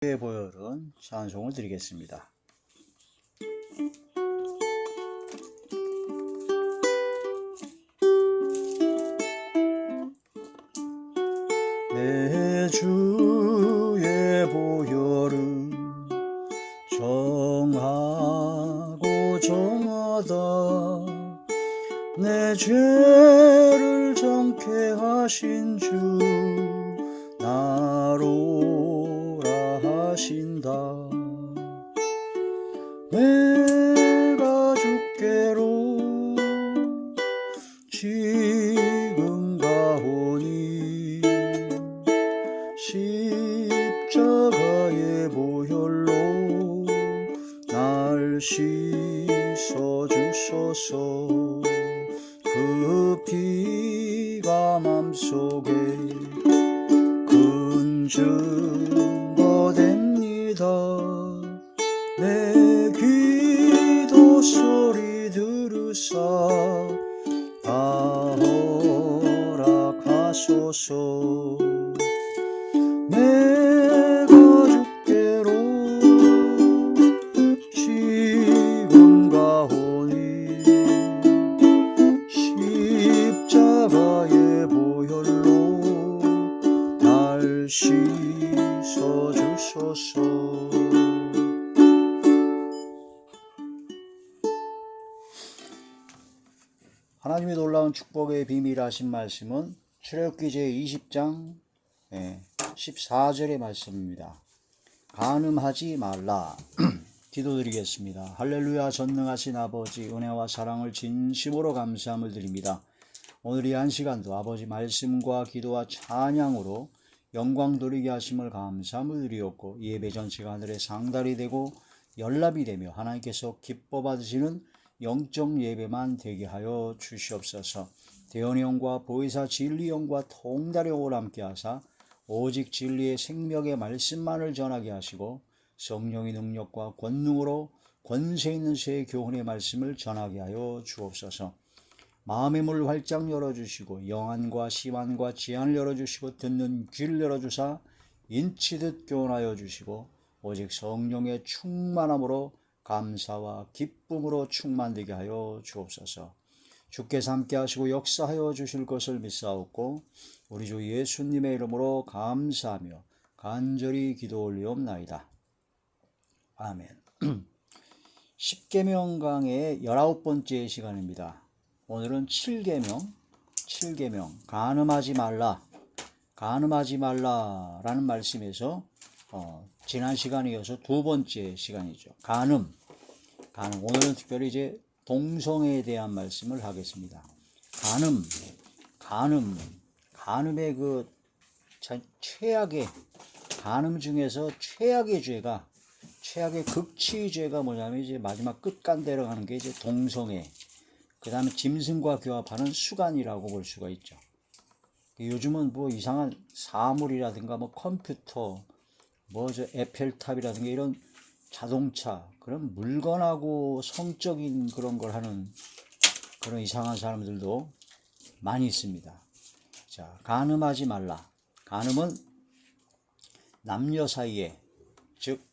보혈은 찬송을 드리겠습니다. 내 주의 보혈은 정하고 정하다 내 죄를 정케 하신 주 나로라 하신다. 내가 주께로 지금 가오니 십자가의 보혈로 날 씻어 주소서. 그 피가 맘속에 큰 증거 됩니다. 내 기도 소리 들으사 다 허락하소서. 내가 주께로 지금 가오니 십자가의 보혈로 날 씻어 주소서. 하나님의 놀라운 축복의 비밀하신 말씀은 출애굽기 제20장 14절의 말씀입니다. 간음하지 말라. 기도드리겠습니다. 할렐루야. 전능하신 아버지, 은혜와 사랑을 진심으로 감사함을 드립니다. 오늘 이 한 시간도 아버지 말씀과 기도와 찬양으로 영광 돌리게 하심을 감사함을 드리었고, 예배 전체가 하늘의 상달이 되고 연락이 되며 하나님께서 기뻐 받으시는 영적 예배만 되게 하여 주시옵소서. 대언의 영과 보혜사 진리 영과 통달의 영을 함께 하사 오직 진리의 생명의 말씀만을 전하게 하시고, 성령의 능력과 권능으로 권세 있는 새 교훈의 말씀을 전하게 하여 주옵소서. 마음의 문을 활짝 열어주시고 영안과 시만과 지안을 열어주시고 듣는 귀를 열어주사 인치듯 교훈하여 주시고, 오직 성령의 충만함으로 감사와 기쁨으로 충만되게 하여 주옵소서. 주께서 함께 하시고 역사하여 주실 것을 믿사옵고 우리 주 예수님의 이름으로 감사하며 간절히 기도 올리옵나이다. 아멘. 10계명 강의 19번째 시간입니다. 오늘은 7계명 간음하지 말라라는 말씀에서 지난 시간에 이어서 두 번째 시간이죠. 간음. 오늘은 특별히 이제 동성애에 대한 말씀을 하겠습니다. 간음의 그 최악의 간음 중에서 최악의 죄가, 최악의 극치죄가 뭐냐면 이제 마지막 끝간대로 가는 게 이제 동성애, 그 다음에 짐승과 교합하는 수간이라고 볼 수가 있죠. 요즘은 뭐 이상한 사물이라든가 뭐 컴퓨터, 뭐 저 에펠탑이라든가 이런 자동차, 그런 물건하고 성적인 그런 걸 하는 그런 이상한 사람들도 많이 있습니다. 자, 간음하지 말라. 간음은 남녀 사이에, 즉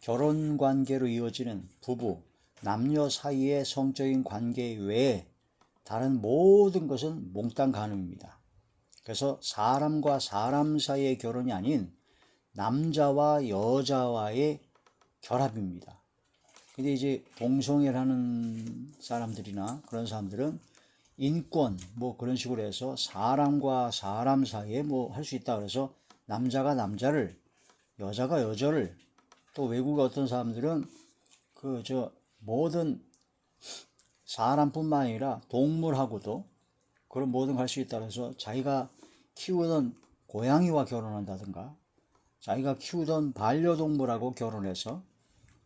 결혼 관계로 이어지는 부부, 남녀 사이의 성적인 관계 외에 다른 모든 것은 몽땅 간음입니다. 그래서 사람과 사람 사이의 결혼이 아닌 남자와 여자와의 결합입니다. 근데 이제 동성애를 하는 사람들이나 그런 사람들은 인권 뭐 그런 식으로 해서 사람과 사람 사이에 뭐 할 수 있다 그래서 남자가 남자를, 여자가 여자를, 또 외국의 어떤 사람들은 모든 사람뿐만 아니라 동물하고도 그런 모든 걸 할 수 있다 그래서 자기가 키우던 고양이와 결혼한다든가 자기가 키우던 반려동물하고 결혼해서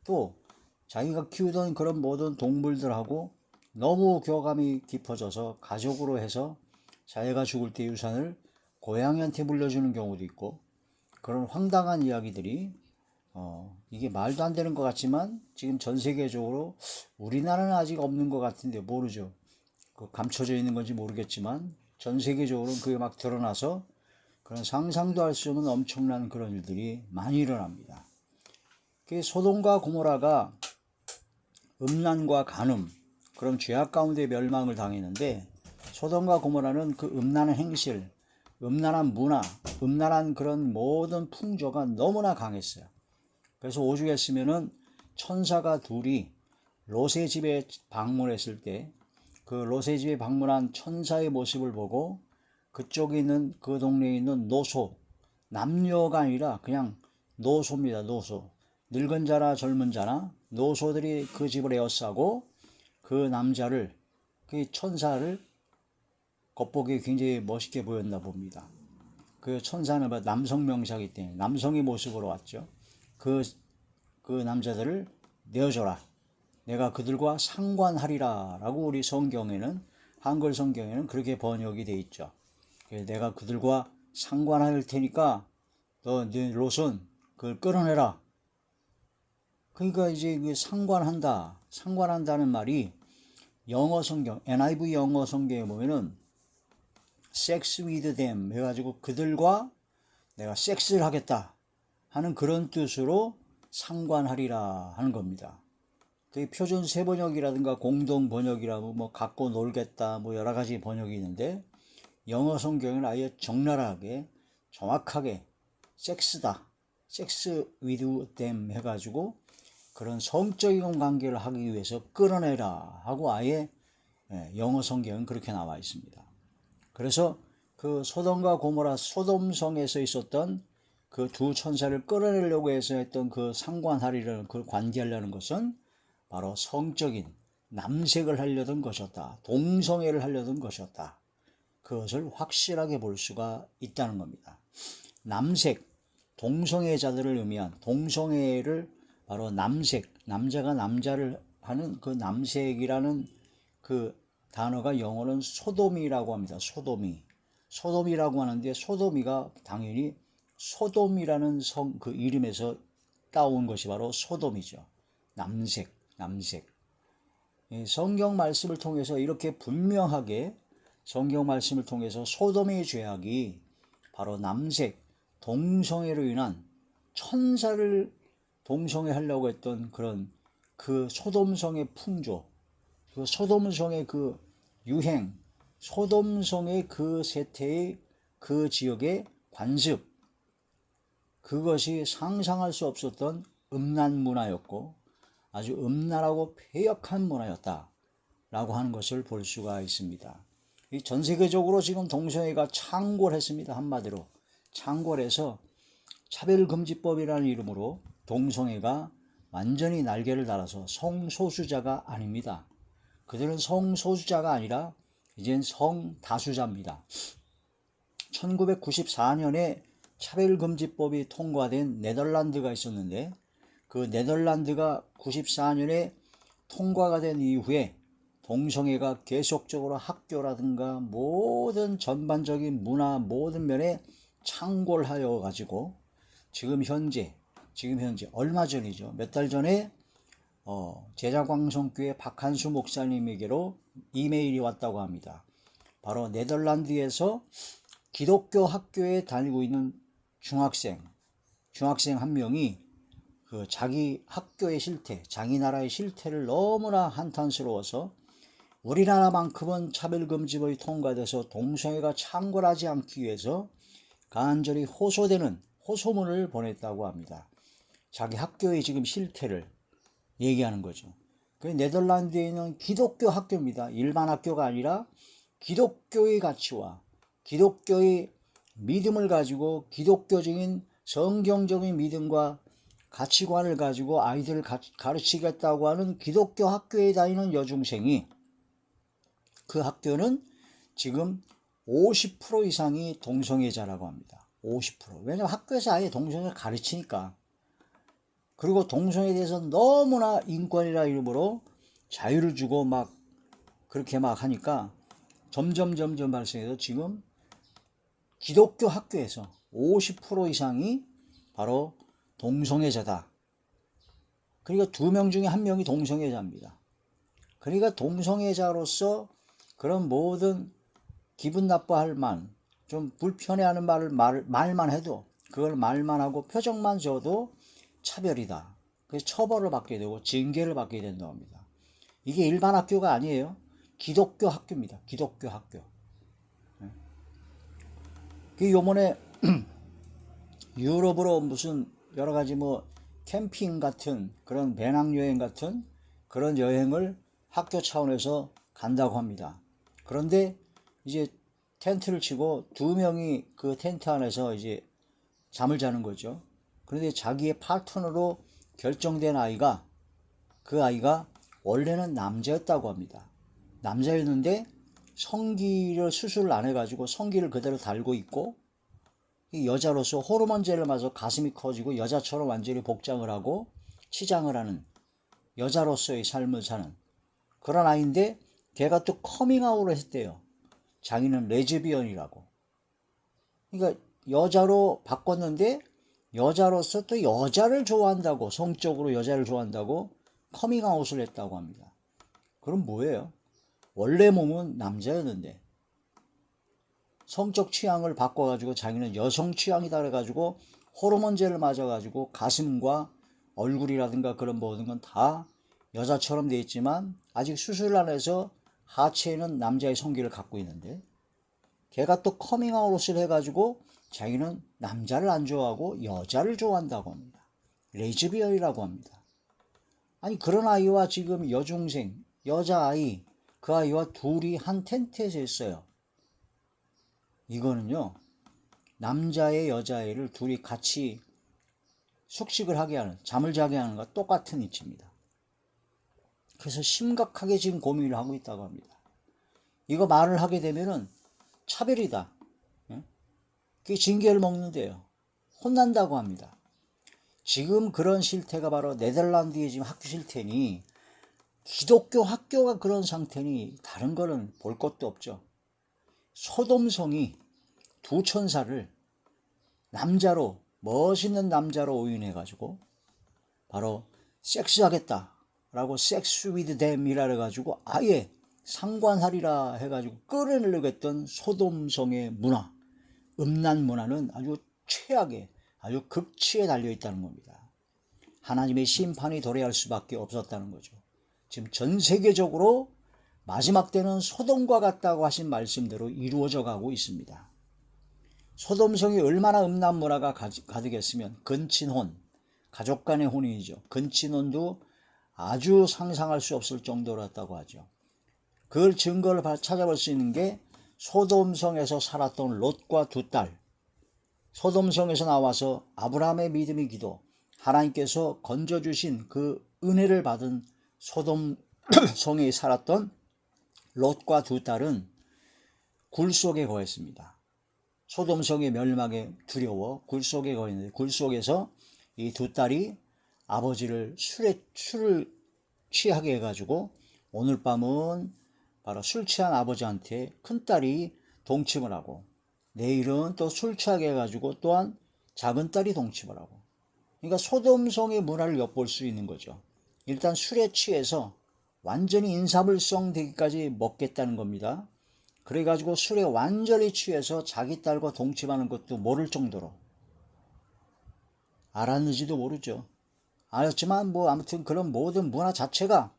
또 자기가 키우던 그런 모든 동물들하고 너무 교감이 깊어져서 가족으로 해서 자기가 죽을 때 유산을 고양이한테 물려주는 경우도 있고, 그런 황당한 이야기들이 이게 말도 안 되는 것 같지만 지금 전 세계적으로 우리나라는 아직 없는 것 같은데 모르죠. 감춰져 있는 건지 모르겠지만 전 세계적으로 그게 막 드러나서 그런 상상도 할 수 없는 엄청난 그런 일들이 많이 일어납니다. 소돔과 고모라가 음란과 간음, 그럼 죄악 가운데 멸망을 당했는데, 소돔과 고모라는 그 음란한 행실, 음란한 문화, 음란한 그런 모든 풍조가 너무나 강했어요. 그래서 오죽했으면은 천사가 둘이 롯의 집에 방문했을 때 그 롯의 집에 방문한 천사의 모습을 보고 그쪽에 있는 그 동네에 있는 노소, 남녀가 아니라 그냥 노소입니다. 노소. 늙은 자나 젊은 자나 노소들이 그 집을 에워싸고 그 남자를, 그 천사를 겉보기에 굉장히 멋있게 보였나 봅니다. 그 천사는 남성 명사이기 때문에 남성의 모습으로 왔죠. 그 남자들을 내어줘라. 내가 그들과 상관하리라 라고 우리 성경에는, 한글 성경에는 그렇게 번역이 돼 있죠. 내가 그들과 상관할 테니까 네 롯은 그걸 끌어내라. 그러니까 이제 상관한다는 말이 영어 성경, NIV 영어 성경에 보면은 sex with them 해가지고 그들과 내가 섹스를 하겠다 하는 그런 뜻으로 상관하리라 하는 겁니다. 그 표준 세번역이라든가 공동 번역이라고 뭐 갖고 놀겠다 뭐 여러 가지 번역이 있는데, 영어 성경은 아예 적나라하게 정확하게 섹스다, 섹스 with them 해가지고 그런 성적인 관계를 하기 위해서 끌어내라 하고 아예 영어 성경은 그렇게 나와 있습니다. 그래서 그 소돔과 고모라 소돔성에서 있었던 그 두 천사를 끌어내려고 해서 했던 그 상관하리라는, 그 관계하려는 것은 바로 성적인 남색을 하려던 것이었다. 동성애를 하려던 것이었다. 그것을 확실하게 볼 수가 있다는 겁니다. 남색, 동성애자들을 의미한 동성애를 바로 남색, 남자가 남자를 하는 그 남색이라는 그 단어가 영어는 소돔이라고 합니다. 소돔이라고 하는데, 소돔이가 당연히 소돔이라는 그 이름에서 따온 것이 바로 소돔이죠. 남색. 성경 말씀을 통해서 이렇게 분명하게 성경 말씀을 통해서 소돔의 죄악이 바로 남색, 동성애로 인한 천사를 동성애하려고 했던 그런 그 소돔성의 풍조, 그 소돔성의 그 유행, 소돔성의 그 세태의 그 지역의 관습, 그것이 상상할 수 없었던 음란 문화였고 아주 음란하고 폐역한 문화였다라고 하는 것을 볼 수가 있습니다. 전 세계적으로 지금 동성애가 창궐했습니다. 한마디로 창궐해서 차별금지법이라는 이름으로 동성애가 완전히 날개를 달아서 성소수자가 아닙니다. 그들은 성소수자가 아니라 이젠 성다수자입니다. 1994년에 차별금지법이 통과된 네덜란드가 있었는데, 그 네덜란드가 94년에 통과가 된 이후에 동성애가 계속적으로 학교라든가 모든 전반적인 문화 모든 면에 창궐하여 가지고 지금 현재 얼마 전이죠. 몇 달 전에 제자광성교회 박한수 목사님에게로 이메일이 왔다고 합니다. 바로 네덜란드에서 기독교 학교에 다니고 있는 중학생 한 명이 그 자기 학교의 실태, 자기 나라의 실태를 너무나 한탄스러워서 우리나라만큼은 차별금지법이 통과돼서 동성애가 창궐하지 않기 위해서 간절히 호소되는 호소문을 보냈다고 합니다. 자기 학교의 지금 실태를 얘기하는 거죠. 그 네덜란드에 있는 기독교 학교입니다. 일반 학교가 아니라 기독교의 가치와 기독교의 믿음을 가지고 기독교적인 성경적인 믿음과 가치관을 가지고 아이들을 가르치겠다고 하는 기독교 학교에 다니는 여중생이, 그 학교는 지금 50% 이상이 동성애자라고 합니다. 50%. 왜냐하면 학교에서 아예 동성애를 가르치니까. 그리고 동성애에 대해서 너무나 인권이라 이름으로 자유를 주고 막 그렇게 막 하니까 점점 발생해서 지금 기독교 학교에서 50% 이상이 바로 동성애자다. 그러니까 2명 중에 1명이 동성애자입니다. 그러니까 동성애자로서 그런 모든 기분 나빠할 만, 좀 불편해하는 말만 해도, 그걸 말만 하고 표정만 줘도 차별이다. 그래서 처벌을 받게 되고 징계를 받게 된다고 합니다. 이게 일반 학교가 아니에요. 기독교 학교입니다. 기독교 학교. 그 요번에 유럽으로 무슨 여러 가지 뭐 캠핑 같은 그런 배낭여행 같은 그런 여행을 학교 차원에서 간다고 합니다. 그런데 이제 텐트를 치고 두 명이 그 텐트 안에서 이제 잠을 자는 거죠. 그런데 자기의 파트너로 결정된 아이가, 그 아이가 원래는 남자였다고 합니다. 남자였는데 성기를 수술을 안 해가지고 성기를 그대로 달고 있고, 이 여자로서 호르몬제를 맞아 가슴이 커지고 여자처럼 완전히 복장을 하고 치장을 하는 여자로서의 삶을 사는 그런 아이인데, 걔가 또 커밍아웃을 했대요. 자기는 레즈비언이라고. 그러니까 여자로 바꿨는데 여자로서 또 여자를 좋아한다고, 성적으로 여자를 좋아한다고 커밍아웃을 했다고 합니다. 그럼 뭐예요? 원래 몸은 남자였는데 성적 취향을 바꿔가지고 자기는 여성 취향이다 그래가지고 호르몬제를 맞아가지고 가슴과 얼굴이라든가 그런 모든 건 다 여자처럼 돼 있지만 아직 수술을 안 해서 하체에는 남자의 성기를 갖고 있는데, 걔가 또 커밍아웃을 해가지고 자기는 남자를 안 좋아하고 여자를 좋아한다고 합니다. 레즈비언이라고 합니다. 아니, 그런 아이와 지금 여중생, 여자아이, 그 아이와 둘이 한 텐트에서 있어요. 이거는요, 남자의 여자애를 둘이 같이 숙식을 하게 하는, 잠을 자게 하는 것과 똑같은 이치입니다. 그래서 심각하게 지금 고민을 하고 있다고 합니다. 이거 말을 하게 되면은 차별이다, 그게 징계를 먹는데요. 혼난다고 합니다. 지금 그런 실태가 바로 네덜란드의 지금 학교 실태니, 기독교 학교가 그런 상태니 다른 거는 볼 것도 없죠. 소돔성이 두 천사를 남자로, 멋있는 남자로 오인해가지고 바로 섹스하겠다라고 섹스 위드 댐이라 해가지고 아예 상관하리라 해가지고 끌어내려고 했던 소돔성의 문화, 음란 문화는 아주 최악의, 아주 극치에 달려있다는 겁니다. 하나님의 심판이 도래할 수밖에 없었다는 거죠. 지금 전 세계적으로 마지막 때는 소돔과 같다고 하신 말씀대로 이루어져 가고 있습니다. 소돔성이 얼마나 음란 문화가 가득했으면, 근친혼, 가족 간의 혼인이죠. 근친혼도 아주 상상할 수 없을 정도였다고 하죠. 그걸 증거를 찾아볼 수 있는 게 소돔성에서 살았던 롯과 두 딸, 소돔성에서 나와서 아브라함의 믿음의 기도, 하나님께서 건져주신 그 은혜를 받은 소돔성에 살았던 롯과 두 딸은 굴 속에 거했습니다. 소돔성의 멸망에 두려워 굴 속에 거했는데, 굴 속에서 이 두 딸이 아버지를 술을 취하게 해가지고 오늘 밤은 바로 술 취한 아버지한테 큰딸이 동침을 하고, 내일은 또 술 취하게 해가지고 또한 작은 딸이 동침을 하고, 그러니까 소돔성의 문화를 엿볼 수 있는 거죠. 일단 술에 취해서 완전히 인사불성 되기까지 먹겠다는 겁니다. 그래가지고 술에 완전히 취해서 자기 딸과 동침하는 것도 모를 정도로, 알았는지도 모르죠. 알았지만 뭐 아무튼 그런 모든 문화 자체가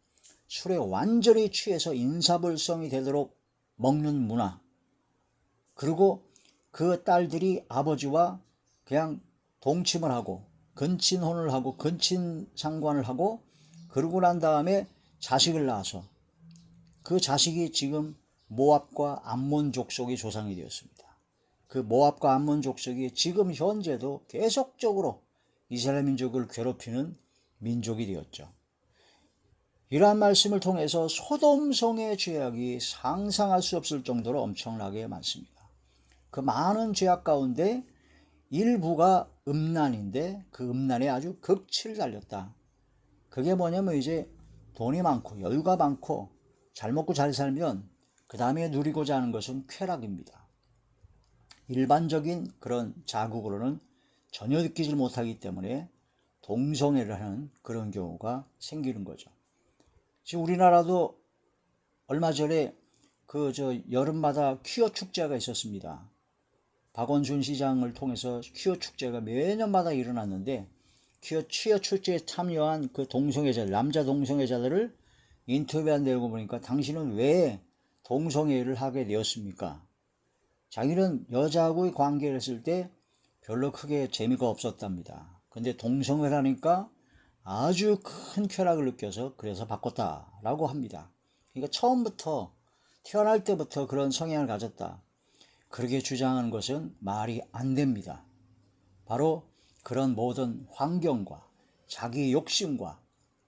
술에 완전히 취해서 인사불성이 되도록 먹는 문화, 그리고 그 딸들이 아버지와 그냥 동침을 하고 근친혼을 하고 근친상관을 하고, 그러고 난 다음에 자식을 낳아서 그 자식이 지금 모압과 암몬 족속의 조상이 되었습니다. 그 모압과 암몬 족속이 지금 현재도 계속적으로 이스라엘 민족을 괴롭히는 민족이 되었죠. 이러한 말씀을 통해서 소돔성의 죄악이 상상할 수 없을 정도로 엄청나게 많습니다. 그 많은 죄악 가운데 일부가 음란인데 그 음란에 아주 극치를 달렸다. 그게 뭐냐면 이제 돈이 많고 여유가 많고 잘 먹고 잘 살면 그 다음에 누리고자 하는 것은 쾌락입니다. 일반적인 그런 자국으로는 전혀 느끼지 못하기 때문에 동성애를 하는 그런 경우가 생기는 거죠. 지금 우리나라도 얼마 전에 여름마다 퀴어 축제가 있었습니다. 박원순 시장을 통해서 퀴어 축제가 매년마다 일어났는데, 취업 출제에 참여한 그 동성애자, 남자 동성애자들을 인터뷰한 내용을 보니까 당신은 왜 동성애를 하게 되었습니까? 자기는 여자하고의 관계를 했을 때 별로 크게 재미가 없었답니다. 근데 동성애를 하니까 아주 큰 쾌락을 느껴서 그래서 바꿨다라고 합니다. 그러니까 처음부터 태어날 때부터 그런 성향을 가졌다. 그렇게 주장하는 것은 말이 안 됩니다. 바로 그런 모든 환경과 자기 욕심과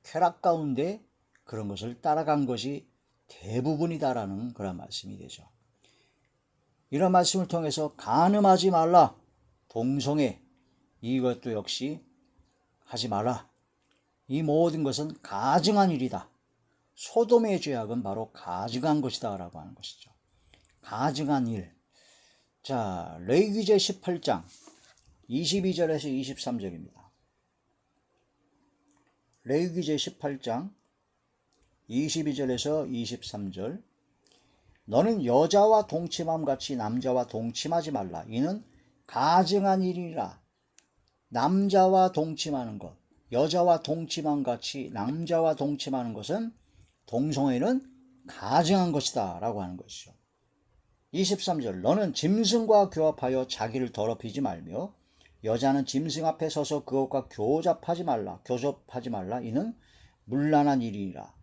쾌락 가운데 그런 것을 따라간 것이 대부분이다라는 그런 말씀이 되죠. 이런 말씀을 통해서 간음하지 말라. 동성애 이것도 역시 하지 말라. 이 모든 것은 가증한 일이다. 소돔의 죄악은 바로 가증한 것이다 라고 하는 것이죠. 가증한 일. 자, 레위기제 18장 22절에서 23절입니다. 레위기제 18장 22절에서 23절. 너는 여자와 동침함 같이 남자와 동침하지 말라. 이는 가증한 일이라. 남자와 동침하는 것, 여자와 동침함 같이 남자와 동침하는 것은 동성애는 가증한 것이다 라고 하는 것이죠. 23절. 너는 짐승과 교합하여 자기를 더럽히지 말며 여자는 짐승 앞에 서서 그것과 교접하지 말라. 이는 문란한 일이라.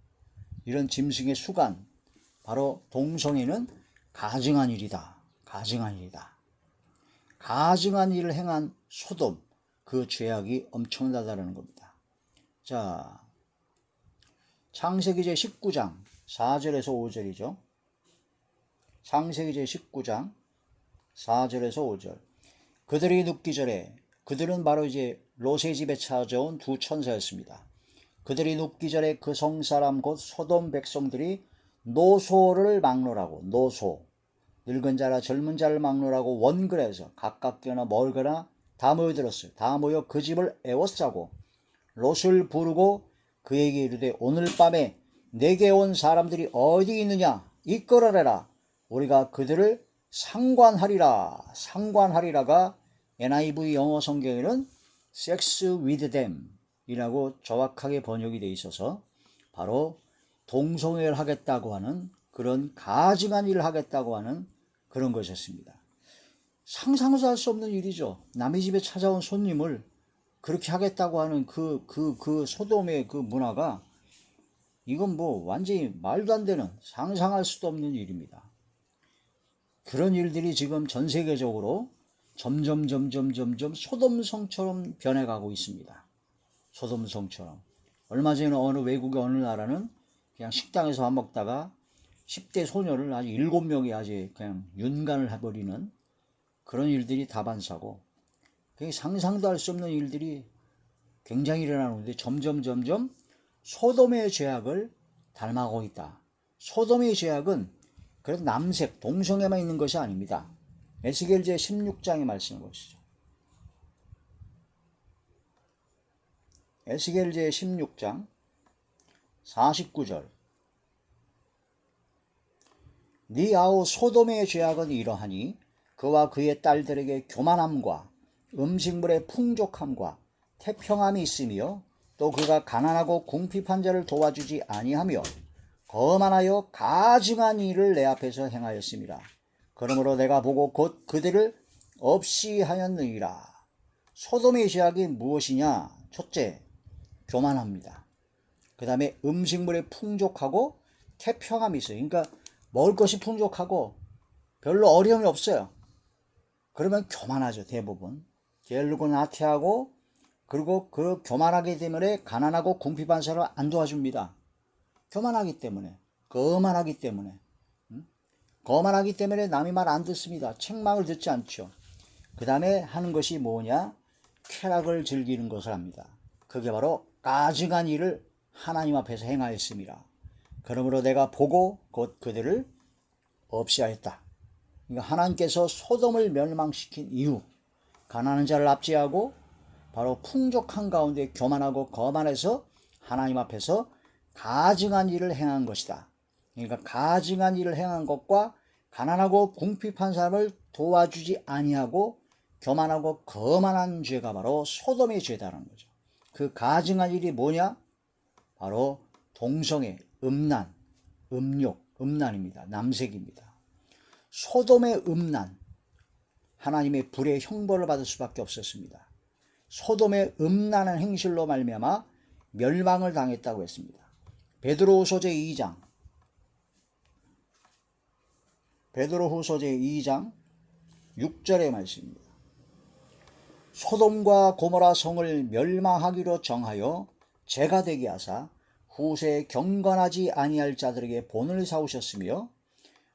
이런 짐승의 수간, 바로 동성애는 가증한 일이다. 가증한 일이다. 가증한 일을 행한 소돔, 그 죄악이 엄청나다라는 겁니다. 자, 창세기제 19장 4절에서 5절이죠. 창세기제 19장 4절에서 5절. 그들이 눕기 전에, 그들은 바로 이제 롯의 집에 찾아온 두 천사였습니다. 그들이 눕기 전에 그 성사람 곧 소돔 백성들이 노소를 막론하고, 노소, 늙은 자라 젊은 자를 막론하고 원근에서 가깝거나 멀거나 다 모여들었어요. 다 모여 그 집을 애워싸고 롯을 부르고 그에게 이르되 오늘 밤에 내게 온 사람들이 어디 있느냐 이끌어내라. 우리가 그들을 상관하리라. 상관하리라가 NIV 영어 성경에는 sex with them 이라고 정확하게 번역이 되어 있어서 바로 동성애를 하겠다고 하는 그런 가증한 일을 하겠다고 하는 그런 것이었습니다. 상상도 할 수 없는 일이죠. 남의 집에 찾아온 손님을 그렇게 하겠다고 하는 그 소돔의 그 문화가 이건 뭐 완전히 말도 안 되는 상상할 수도 없는 일입니다. 그런 일들이 지금 전 세계적으로 점점 소돔성처럼 변해가고 있습니다. 소돔성처럼. 얼마 전에 어느 외국의 어느 나라는 그냥 식당에서 밥 먹다가 10대 소녀를 아주 7명이 아주 그냥 윤간을 해버리는 그런 일들이 다반사고, 상상도 할 수 없는 일들이 굉장히 일어나는데 점점 소돔의 죄악을 닮아가고 있다. 소돔의 죄악은 그래도 남색, 동성애만 있는 것이 아닙니다. 에스겔제 16장의 말씀을 보시죠. 에스겔제 16장 49절. 네 아우 소돔의 죄악은 이러하니 그와 그의 딸들에게 교만함과 음식물의 풍족함과 태평함이 있으며 또 그가 가난하고 궁핍한 자를 도와주지 아니하며 거만하여 가증한 일을 내 앞에서 행하였습니다. 그러므로 내가 보고 곧 그들을 없이 하였느니라. 소돔의 죄악이 무엇이냐? 첫째, 교만합니다. 그 다음에 음식물에 풍족하고 태평함이 있어요. 그러니까 먹을 것이 풍족하고 별로 어려움이 없어요. 그러면 교만하죠. 대부분 게으르고 나태하고, 그리고 그 교만하기 때문에 가난하고 궁핍한 사람을 안 도와줍니다. 교만하기 때문에, 거만하기 때문에, 거만하기 때문에 남이 말 안 듣습니다. 책망을 듣지 않죠. 그 다음에 하는 것이 뭐냐? 쾌락을 즐기는 것을 합니다. 그게 바로 가증한 일을 하나님 앞에서 행하였습니다. 그러므로 내가 보고 곧 그들을 없이 하였다. 그러니까 하나님께서 소돔을 멸망시킨 이유, 가난한 자를 압제하고 바로 풍족한 가운데 교만하고 거만해서 하나님 앞에서 가증한 일을 행한 것이다. 그러니까 가증한 일을 행한 것과 가난하고 궁핍한 사람을 도와주지 아니하고 교만하고 거만한 죄가 바로 소돔의 죄다라는 거죠. 그 가증한 일이 뭐냐? 바로 동성애, 음란, 음욕, 음란입니다. 남색입니다. 소돔의 음란, 하나님의 불의 형벌을 받을 수밖에 없었습니다. 소돔의 음란한 행실로 말미암아 멸망을 당했다고 했습니다. 베드로후서 제2장 6절의 말씀입니다. 소돔과 고모라 성을 멸망하기로 정하여 죄가 되게 하사 후세에 경건하지 아니할 자들에게 본을 사오셨으며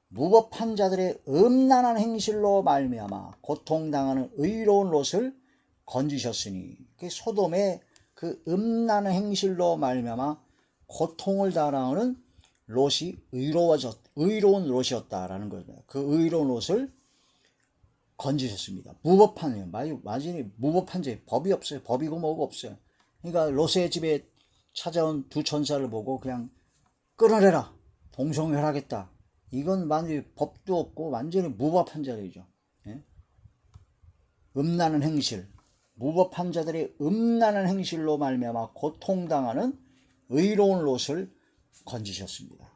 무법한 자들의 음란한 행실로 말미암아 고통당하는 의로운 롯을 건지셨으니, 소돔의 그 음란한 행실로 말미암아 고통을 당하는 롯이 의로운 롯이었다라는 거죠. 그 의로운 롯을 건지셨습니다. 무법한, 마진이 무법한 죄, 법이 없어요. 법이고 뭐고 없어요. 그러니까 롯의 집에 찾아온 두 천사를 보고 그냥 끌어내라, 동성애하겠다. 이건 완전히 법도 없고 완전히 무법한 자들이죠. 예? 음란한 행실, 무법한 자들의 음란한 행실로 말미암아 고통당하는 의로운 롯을 건지셨습니다.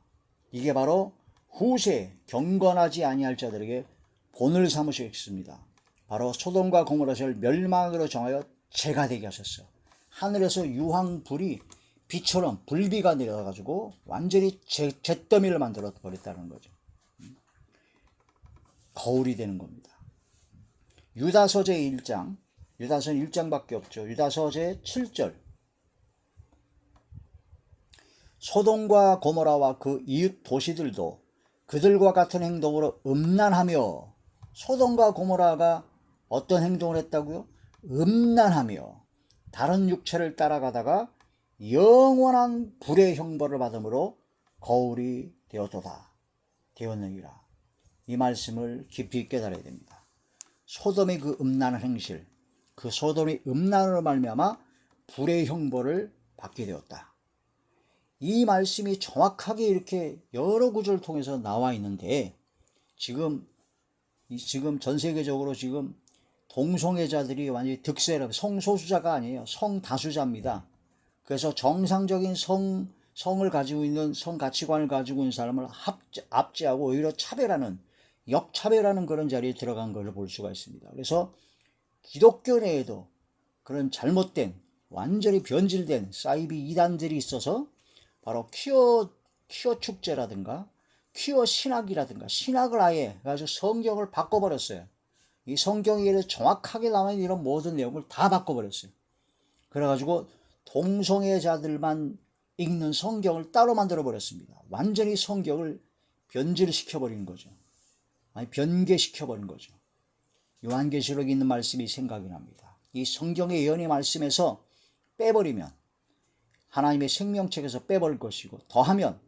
이게 바로 후세 경건하지 아니할 자들에게 본을 삼으셨습니다. 바로 소돔과 고모라를 멸망으로 정하여 죄가 되게 하셨어요. 하늘에서 유황불이 비처럼 불비가 내려가지고 완전히 잿더미를 만들어 버렸다는 거죠. 거울이 되는 겁니다. 유다서 제1장, 유다서는 1장밖에 없죠. 유다서 제7절. 소돔과 고모라와 그 이웃 도시들도 그들과 같은 행동으로 음란하며, 소돔과 고모라가 어떤 행동을 했다고요? 음란하며 다른 육체를 따라가다가 영원한 불의 형벌을 받음으로 거울이 되었느니라. 이 말씀을 깊이 깨달아야 됩니다. 소돔의 그 음란한 행실, 그 소돔의 음란으로 말미암아 불의 형벌을 받게 되었다. 이 말씀이 정확하게 이렇게 여러 구절을 통해서 나와 있는데, 지금 전 세계적으로 지금 동성애자들이 완전히 득세를, 성소수자가 아니에요. 성다수자입니다. 그래서 정상적인 성을 가지고 있는, 성 가치관을 가지고 있는 사람을 압제하고 오히려 역차별하는 그런 자리에 들어간 것을 볼 수가 있습니다. 그래서 기독교 내에도 그런 잘못된, 완전히 변질된 사이비 이단들이 있어서 바로 퀴어 축제라든가 퀴어 신학이라든가 신학을 아예 가지고 성경을 바꿔버렸어요. 이 성경에 정확하게 남아있는 이런 모든 내용을 다 바꿔버렸어요. 그래가지고 동성애자들만 읽는 성경을 따로 만들어버렸습니다. 완전히 성경을 변질시켜버린 거죠. 변개시켜버린 거죠. 요한계시록에 있는 말씀이 생각이 납니다. 이 성경의 예언의 말씀에서 빼버리면 하나님의 생명책에서 빼버릴 것이고, 더하면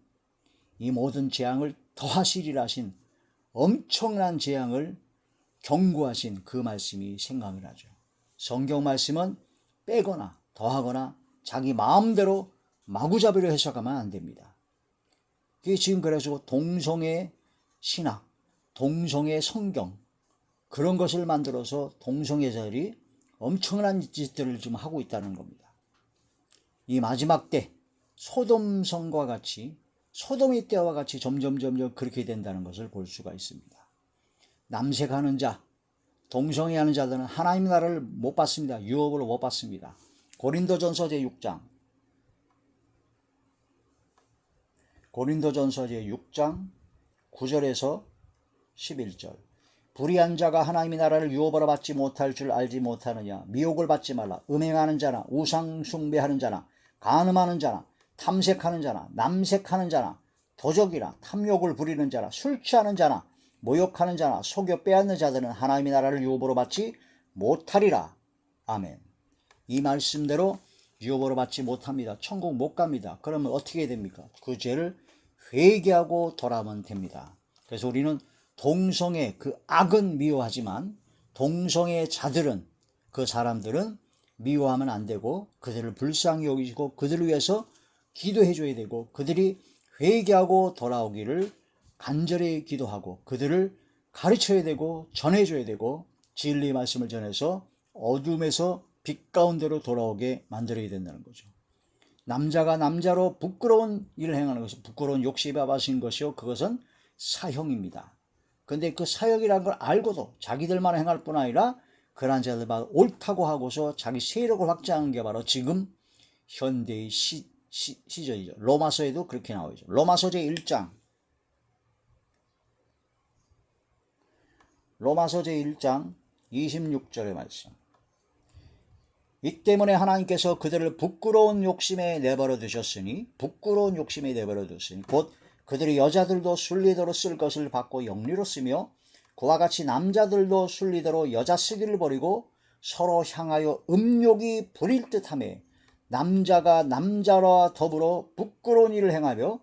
이 모든 재앙을 더하시리라 하신 엄청난 재앙을 경고하신 그 말씀이 생각이 나죠. 성경 말씀은 빼거나 더하거나 자기 마음대로 마구잡이로 해석하면 안 됩니다. 그게 지금 그래서 동성애 신학, 동성애 성경, 그런 것을 만들어서 동성애자들이 엄청난 짓들을 지금 하고 있다는 겁니다. 이 마지막 때 소돔성과 같이, 소돔의 때와 같이 점점 그렇게 된다는 것을 볼 수가 있습니다. 남색하는 자, 동성애하는 자들은 하나님 나라를 못 받습니다. 유업으로 못 받습니다. 고린도전서 제6장 9절에서 11절. 불의한 자가 하나님의 나라를 유업으로 받지 못할 줄 알지 못하느냐. 미혹을 받지 말라. 음행하는 자나 우상 숭배하는 자나 간음하는 자나 탐색하는 자나 남색하는 자나 도적이나 탐욕을 부리는 자나 술 취하는 자나 모욕하는 자나 속여 빼앗는 자들은 하나님의 나라를 유업으로 받지 못하리라. 아멘. 이 말씀대로 유업으로 받지 못합니다. 천국 못 갑니다. 그러면 어떻게 됩니까? 그 죄를 회개하고 돌아오면 됩니다. 그래서 우리는 동성애 그 악은 미워하지만 동성애 자들은, 그 사람들은 미워하면 안 되고 그들을 불쌍히 여기시고 그들을 위해서 기도해 줘야 되고, 그들이 회개하고 돌아오기를 간절히 기도하고 그들을 가르쳐야 되고 전해줘야 되고, 진리 말씀을 전해서 어둠에서 빛 가운데로 돌아오게 만들어야 된다는 거죠. 남자가 남자로 부끄러운 일을 행하는 것은 부끄러운 욕심에 빠진 것이요, 그것은 사형입니다. 근데 그 사형이라는 걸 알고도 자기들만 행할 뿐 아니라 그러한 자들만 옳다고 하고서 자기 세력을 확장하는 게 바로 지금 현대의 시절이죠. 로마서에도 그렇게 나오죠. 로마서 제1장 로마서 제1장 26절의 말씀. 이 때문에 하나님께서 그들을 부끄러운 욕심에 내버려 두셨으니 곧 그들이 여자들도 순리대로 쓸 것을 받고 영리로 쓰며 그와 같이 남자들도 순리대로 여자 쓰기를 버리고 서로 향하여 음욕이 부릴 듯하며 남자가 남자와 더불어 부끄러운 일을 행하며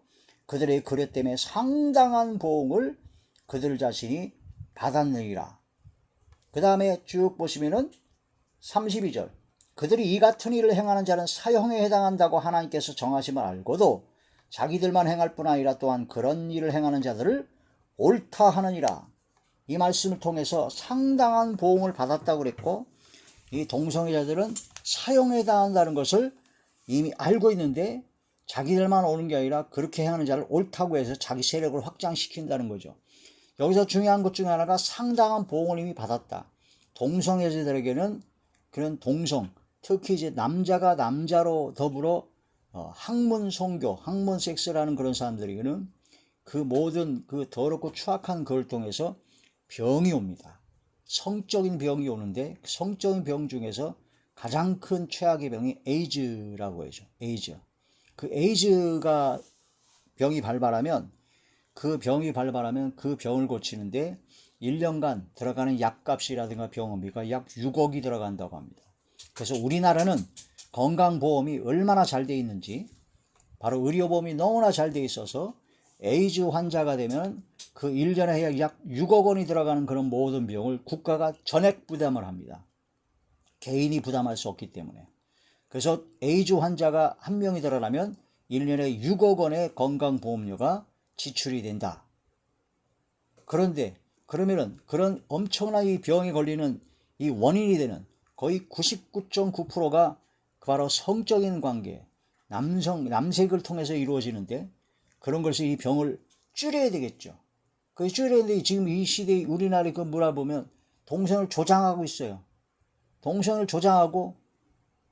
그들의 그릇 때문에 상당한 보응을 그들 자신이 받았느니라. 그 다음에 쭉 보시면은 32절. 그들이 이 같은 일을 행하는 자는 사형에 해당한다고 하나님께서 정하심을 알고도 자기들만 행할 뿐 아니라 또한 그런 일을 행하는 자들을 옳다 하느니라. 이 말씀을 통해서 상당한 보응을 받았다고 그랬고, 이 동성애자들은 사형에 해당한다는 것을 이미 알고 있는데 자기들만 오는 게 아니라 그렇게 행하는 자를 옳다고 해서 자기 세력을 확장시킨다는 거죠. 여기서 중요한 것 중에 하나가 상당한 보응을 이미 받았다. 동성애자들에게는 그런 동성, 특히 이제 남자가 남자로 더불어 학문 성교, 학문 섹스라는 그런 사람들에게는 그 모든 그 더럽고 추악한 걸 통해서 병이 옵니다. 성적인 병이 오는데 성적인 병 중에서 가장 큰 최악의 병이 에이즈라고 하죠. 에이즈. 그 에이즈가 병이 발발하면 그 병을 고치는데 1년간 들어가는 약값이라든가 병원비가 약 6억이 들어간다고 합니다. 그래서 우리나라는 건강보험이 얼마나 잘 돼 있는지, 바로 의료보험이 너무나 잘 돼 있어서 에이즈 환자가 되면 그 1년에 약 6억 원이 들어가는 그런 모든 비용을 국가가 전액 부담을 합니다. 개인이 부담할 수 없기 때문에. 그래서 에이즈 환자가 한 명이 들어가면 1년에 6억 원의 건강보험료가 지출이 된다. 그런데 그러면은 그런 엄청난 이 병에 걸리는 이 원인이 되는 거의 99.9%가 바로 성적인 관계, 남색을 통해서 이루어지는데, 그런 것을 이 병을 줄여야 되겠죠. 그 줄여야 되는데 지금 이 시대에 우리나라에 그 물어보면 동성을 조장하고 있어요. 동성을 조장하고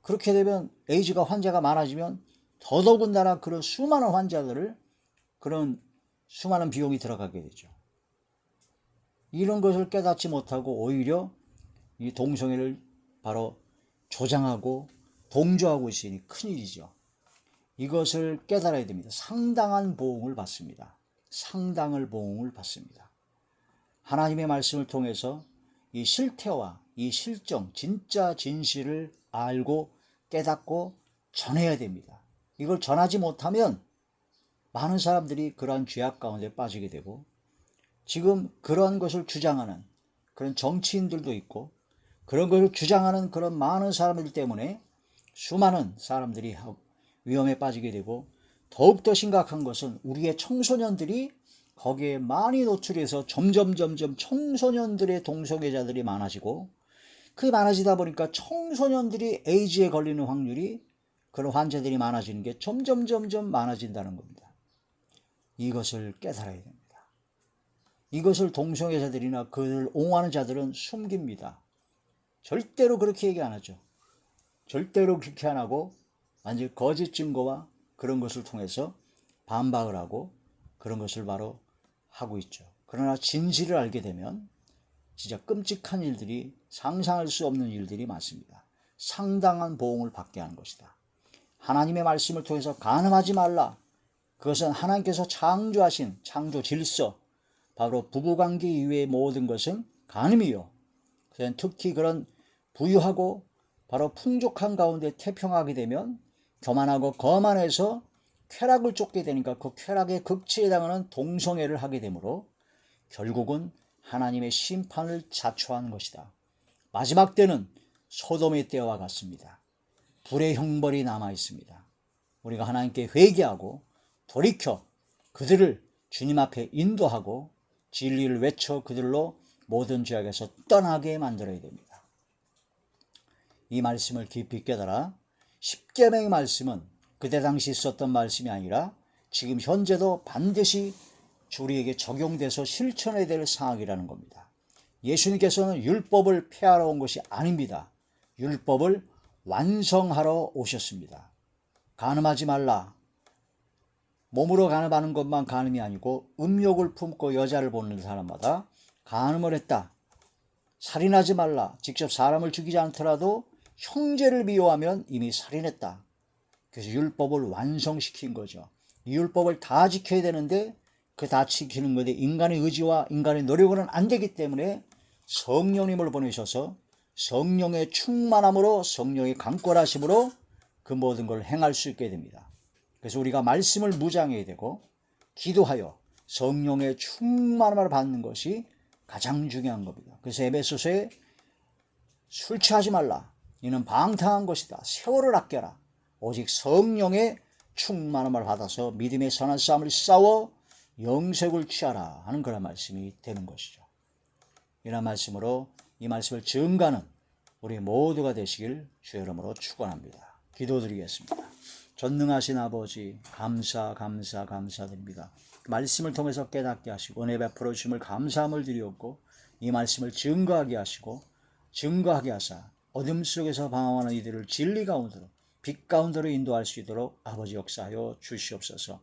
그렇게 되면 에이즈가 환자가 많아지면 더더군다나 그런 수많은 환자들을 그런 수많은 비용이 들어가게 되죠. 이런 것을 깨닫지 못하고 오히려 이 동성애를 바로 조장하고 동조하고 있으니 큰일이죠. 이것을 깨달아야 됩니다. 상당한 보응을 받습니다. 상당한 보응을 받습니다. 하나님의 말씀을 통해서 이 실태와 이 실정, 진짜 진실을 알고 깨닫고 전해야 됩니다. 이걸 전하지 못하면 많은 사람들이 그러한 죄악 가운데 빠지게 되고, 지금 그러한 것을 주장하는 그런 정치인들도 있고 그런 것을 주장하는 그런 많은 사람들 때문에 수많은 사람들이 위험에 빠지게 되고, 더욱더 심각한 것은 우리의 청소년들이 거기에 많이 노출해서 점점 청소년들의 동성애자들이 많아지고, 그게 많아지다 보니까 청소년들이 에이즈에 걸리는 확률이, 그런 환자들이 많아지는 게 점점 많아진다는 겁니다. 이것을 깨달아야 됩니다. 이것을 동성애자들이나 그를 옹호하는 자들은 숨깁니다. 절대로 그렇게 얘기 안 하죠. 절대로 그렇게 안 하고 완전히 거짓 증거와 그런 것을 통해서 반박을 하고 그런 것을 바로 하고 있죠. 그러나 진실을 알게 되면 진짜 끔찍한 일들이, 상상할 수 없는 일들이 많습니다. 상당한 보응을 받게 하는 것이다. 하나님의 말씀을 통해서 간음하지 말라. 그것은 하나님께서 창조하신 창조 질서, 바로 부부관계 이외의 모든 것은 간음이요. 특히 그런 부유하고 바로 풍족한 가운데 태평하게 되면 교만하고 거만해서 쾌락을 쫓게 되니까 그 쾌락의 극치에 해당하는 동성애를 하게 되므로 결국은 하나님의 심판을 자초하는 것이다. 마지막 때는 소돔의 때와 같습니다. 불의 형벌이 남아 있습니다. 우리가 하나님께 회개하고 돌이켜 그들을 주님 앞에 인도하고 진리를 외쳐 그들로 모든 죄악에서 떠나게 만들어야 됩니다. 이 말씀을 깊이 깨달아 십계명의 말씀은 그때 당시 썼던 말씀이 아니라 지금 현재도 반드시 우리에게 적용돼서 실천해야 될 사항이라는 겁니다. 예수님께서는 율법을 폐하러 온 것이 아닙니다. 율법을 완성하러 오셨습니다. 간음하지 말라. 몸으로 간음하는 것만 간음이 아니고 음욕을 품고 여자를 보는 사람마다 간음을 했다. 살인하지 말라. 직접 사람을 죽이지 않더라도 형제를 미워하면 이미 살인했다. 그래서 율법을 완성시킨 거죠. 이 율법을 다 지켜야 되는데 그 다 지키는 것에 인간의 의지와 인간의 노력으로는 안 되기 때문에 성령님을 보내셔서 성령의 충만함으로 성령의 강권하심으로 그 모든 걸 행할 수 있게 됩니다. 그래서 우리가 말씀을 무장해야 되고 기도하여 성령의 충만함을 받는 것이 가장 중요한 겁니다. 그래서 에베소서에 술 취하지 말라. 이는 방탕한 것이다. 세월을 아껴라. 오직 성령의 충만함을 받아서 믿음의 선한 싸움을 싸워 영생을 취하라 하는 그런 말씀이 되는 것이죠. 이런 말씀으로 이 말씀을 증거하는 우리 모두가 되시길 주의 이름으로 축원합니다. 기도드리겠습니다. 전능하신 아버지 감사드립니다. 말씀을 통해서 깨닫게 하시고 은혜 베풀어 주심을 감사함을 드리옵고 이 말씀을 증거하게 하시고 증거하게 하사 어둠 속에서 방황하는 이들을 진리 가운데로 빛 가운데로 인도할 수 있도록 아버지 역사하여 주시옵소서.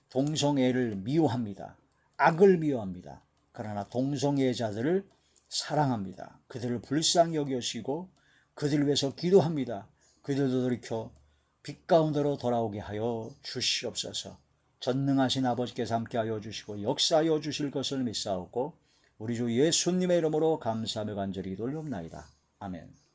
동성애를 미워합니다. 악을 미워합니다. 그러나 동성애자들을 사랑합니다. 그들을 불쌍히 여기시고 그들을 위해서 기도합니다. 그들도 돌이켜 빛 가운데로 돌아오게 하여 주시옵소서. 전능하신 아버지께서 함께하여 주시고 역사하여 주실 것을 믿사옵고 우리 주 예수님의 이름으로 감사하며 간절히 돌려옵나이다. 아멘.